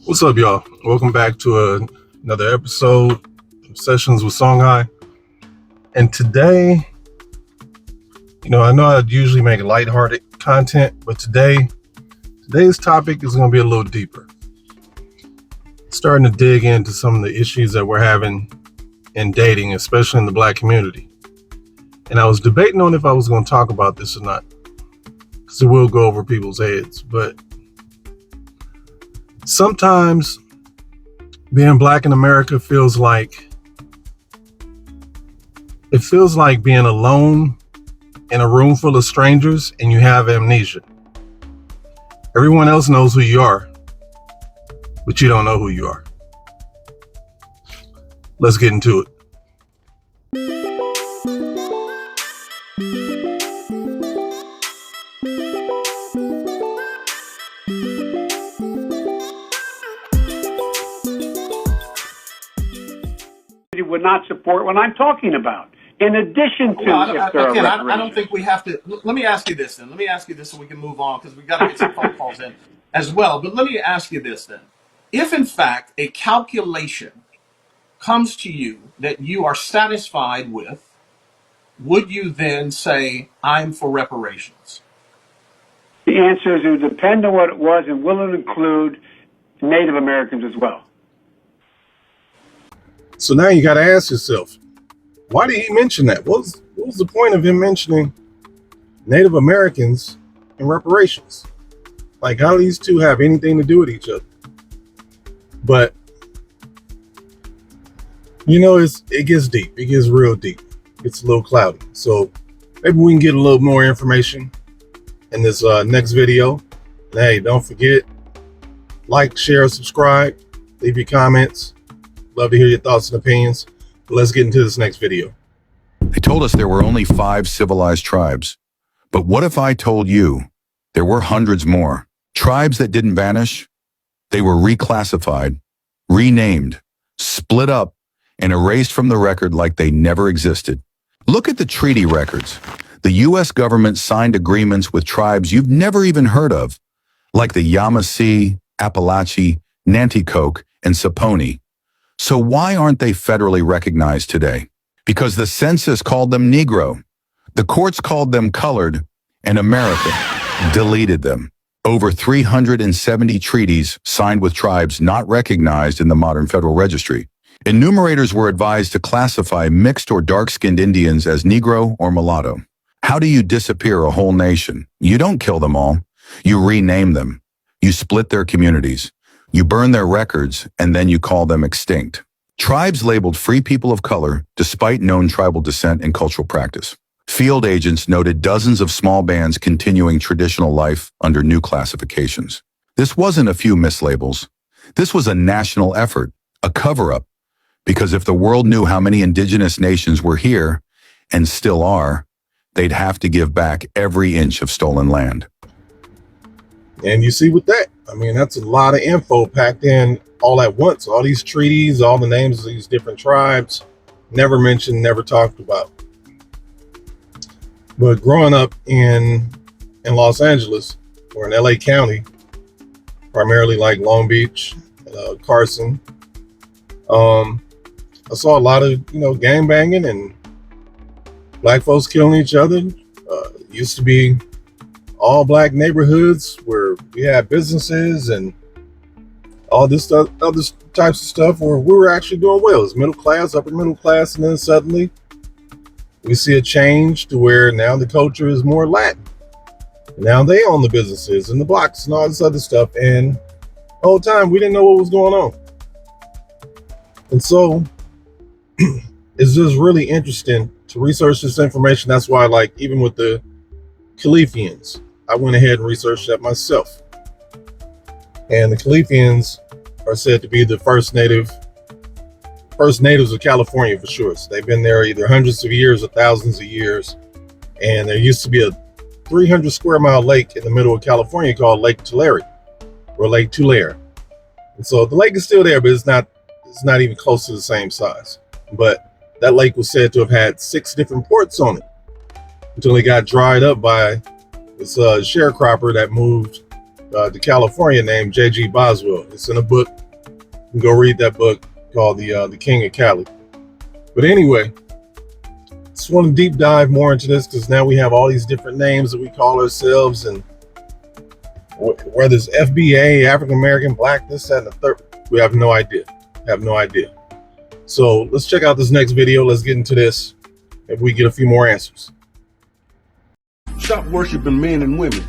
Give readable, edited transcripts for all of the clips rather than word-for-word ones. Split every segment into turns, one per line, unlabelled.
What's up, y'all? Welcome back to another episode of Sessions with Songhai. And today, I know I usually make lighthearted content, but today's topic is going to be a little deeper. Starting to dig into some of the issues that we're having in dating, especially in the Black community. And I was debating on if I was going to talk about this or not, because it will go over people's heads. But sometimes being Black in America feels like being alone in a room full of strangers and you have amnesia. Everyone else knows who you are, but you don't know who you are. Let's get into it.
Would not support what I'm talking about. In addition to,
I don't think we have to. Let me ask you this then. Let me ask you this so we can move on because we've got to get some phone calls in as well. But let me ask you this then. If in fact a calculation comes to you that you are satisfied with, would you then say, I'm for reparations?
The answer is it would depend on what it was and will it include Native Americans as well.
So now you got to ask yourself, why did he mention that? What was the point of him mentioning Native Americans and reparations? Like, how do these two have anything to do with each other? But, it gets deep. It gets real deep. It's a little cloudy. So maybe we can get a little more information in this next video. And hey, don't forget, like, share, subscribe, leave your comments. Love to hear your thoughts and opinions. But let's get into this next video.
They told us there were only 5 civilized tribes. But what if I told you there were hundreds more? Tribes that didn't vanish, they were reclassified, renamed, split up, and erased from the record like they never existed. Look at the treaty records. The U.S. government signed agreements with tribes you've never even heard of, like the Yamasee, Apalachee, Nanticoke, and Saponi. So why aren't they federally recognized today? Because the census called them Negro, the courts called them colored, and America deleted them. Over 370 treaties signed with tribes not recognized in the modern Federal Registry. Enumerators were advised to classify mixed or dark-skinned Indians as Negro or mulatto. How do you disappear a whole nation? You don't kill them all. You rename them. You split their communities. You burn their records, and then you call them extinct. Tribes labeled free people of color despite known tribal descent and cultural practice. Field agents noted dozens of small bands continuing traditional life under new classifications. This wasn't a few mislabels. This was a national effort, a cover-up, because if the world knew how many indigenous nations were here, and still are, they'd have to give back every inch of stolen land.
And you see with that, that's a lot of info packed in all at once. All these treaties, all the names of these different tribes, never mentioned, never talked about. But growing up in Los Angeles or in LA County, primarily like Long Beach, Carson, I saw a lot of, gang banging and Black folks killing each other. It used to be all Black neighborhoods where we had businesses and all this stuff, other types of stuff where we were actually doing well. It's middle class, upper middle class, and then suddenly we see a change to where now the culture is more Latin. Now they own the businesses and the blocks and all this other stuff, and the whole time we didn't know what was going on. And so it's just really interesting to research this information. That's why, even with the Khalifians, I went ahead and researched that myself. And the Khalifians are said to be the first natives of California for sure. So they've been there either hundreds of years or thousands of years. And there used to be a 300 square mile lake in the middle of California called Lake Tulare or Lake Tulare. And so the lake is still there, but it's not even close to the same size. But that lake was said to have had 6 different ports on it until it got dried up by this sharecropper that moved to California named J.G. Boswell. It's in a book. You can go read that book called The King of Cali. But anyway, just want to deep dive more into this because now we have all these different names that we call ourselves, and whether it's FBA, African American, Black, this, that, and the third, we have no idea. So let's check out this next video. Let's get into this if we get a few more answers.
Stop worshiping men and women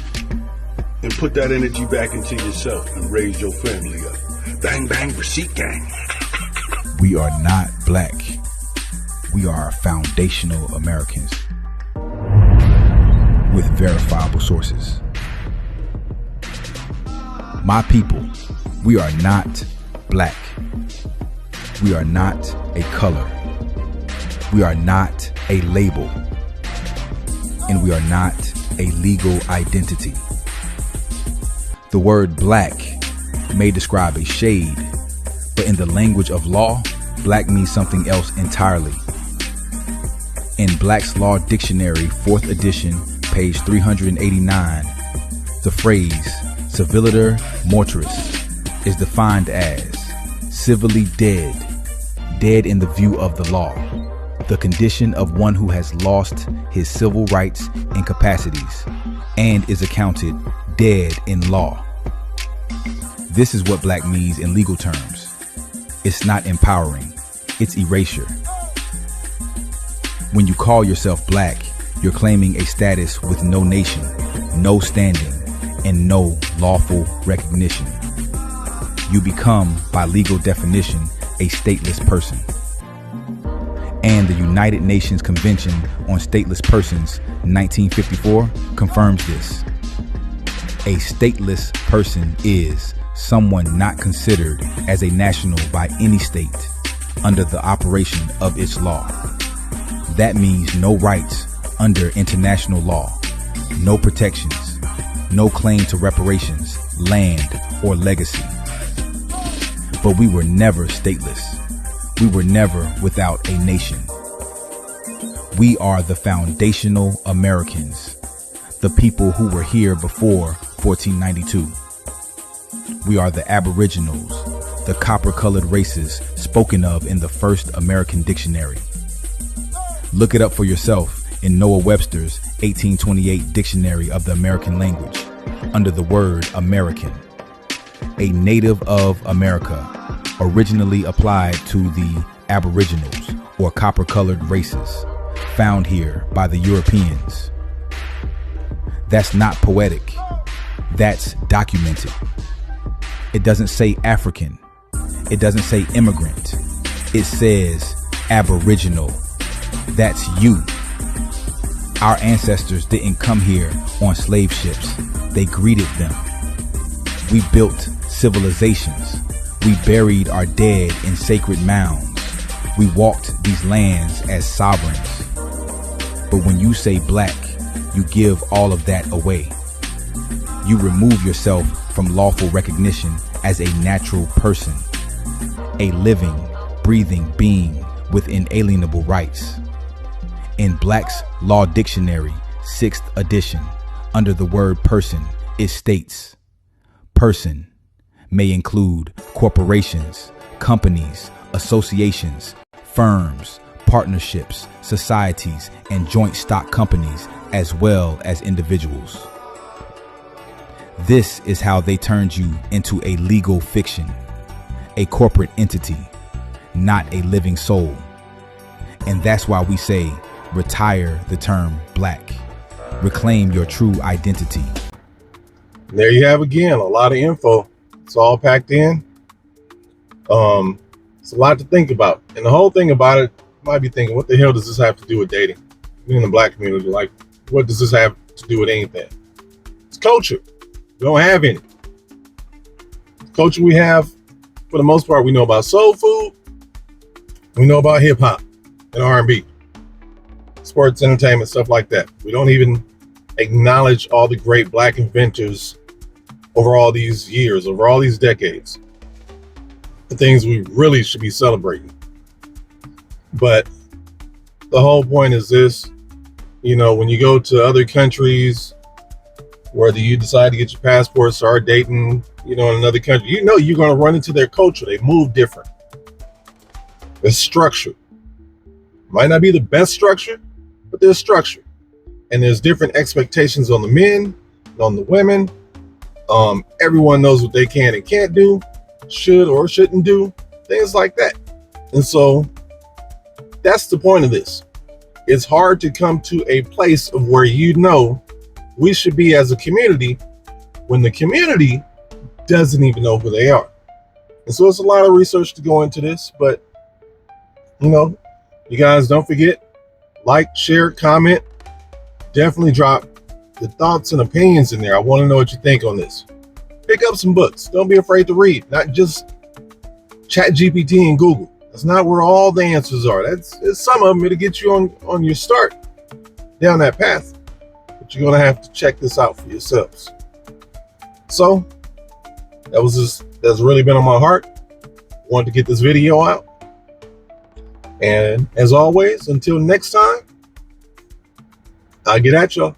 and put that energy back into yourself and raise your family up. Bang, bang, receipt gang.
We are not black. We are foundational Americans with verifiable sources. My people, we are not black. We are not a color. We are not a label. And we are not a legal identity. The word black may describe a shade, but in the language of law, black means something else entirely. In Black's Law Dictionary, 4th edition, page 389, the phrase civiliter mortuus is defined as civilly dead, dead in the view of the law, the condition of one who has lost his civil rights and capacities and is accounted dead in law. This is what black means in legal terms. It's not empowering, it's erasure. When you call yourself black, you're claiming a status with no nation, no standing, and no lawful recognition. You become, by legal definition, a stateless person. And the United Nations Convention on Stateless Persons, 1954, confirms this. A stateless person is someone not considered as a national by any state under the operation of its law. That means no rights under international law, no protections, no claim to reparations, land, or legacy. But we were never stateless. We were never without a nation. We are the foundational Americans, the people who were here before 1492. We are the Aboriginals, the copper-colored races spoken of in the first American dictionary. Look it up for yourself in Noah Webster's 1828 Dictionary of the American Language under the word American. A native of America, originally applied to the Aboriginals or copper-colored races found here by the Europeans. That's not poetic. That's documented. It doesn't say African. It doesn't say immigrant. It says Aboriginal. That's you. Our ancestors didn't come here on slave ships. They greeted them. We built civilizations. We buried our dead in sacred mounds. We walked these lands as sovereigns. But when you say black, you give all of that away. You remove yourself from lawful recognition as a natural person, a living, breathing being with inalienable rights. In Black's Law Dictionary, 6th edition, under the word person, it states, person may include corporations, companies, associations, firms, partnerships, societies, and joint stock companies, as well as individuals. This is how they turned you into a legal fiction, a corporate entity, not a living soul. And that's why we say, retire the term black. Reclaim your true identity.
There you have again a lot of info. It's all packed in. It's a lot to think about. And the whole thing about it, you might be thinking, what the hell does this have to do with dating? In the black community, like, what does this have to do with anything? It's culture. We don't have any. Culture we have, for the most part, we know about soul food. We know about hip hop and R&B, sports, entertainment, stuff like that. We don't even acknowledge all the great black inventors over all these years, over all these decades. The things we really should be celebrating. But the whole point is this, you know, when you go to other countries whether you decide to get your passport, start dating, in another country, you're going to run into their culture. They move different. It's structured. Might not be the best structure, but there's structure. And there's different expectations on the men, on the women. Everyone knows what they can and can't do, should or shouldn't do, things like that. And so that's the point of this. It's hard to come to a place of where we should be as a community when the community doesn't even know who they are. And so it's a lot of research to go into this, but you guys don't forget, like, share, comment, definitely drop the thoughts and opinions in there. I want to know what you think on this. Pick up some books. Don't be afraid to read, not just ChatGPT and Google. That's not where all the answers are. It's some of them to get you on your start down that path. But you're going to have to check this out for yourselves. So that's really been on my heart. Wanted to get this video out. And as always, until next time, I'll get at y'all.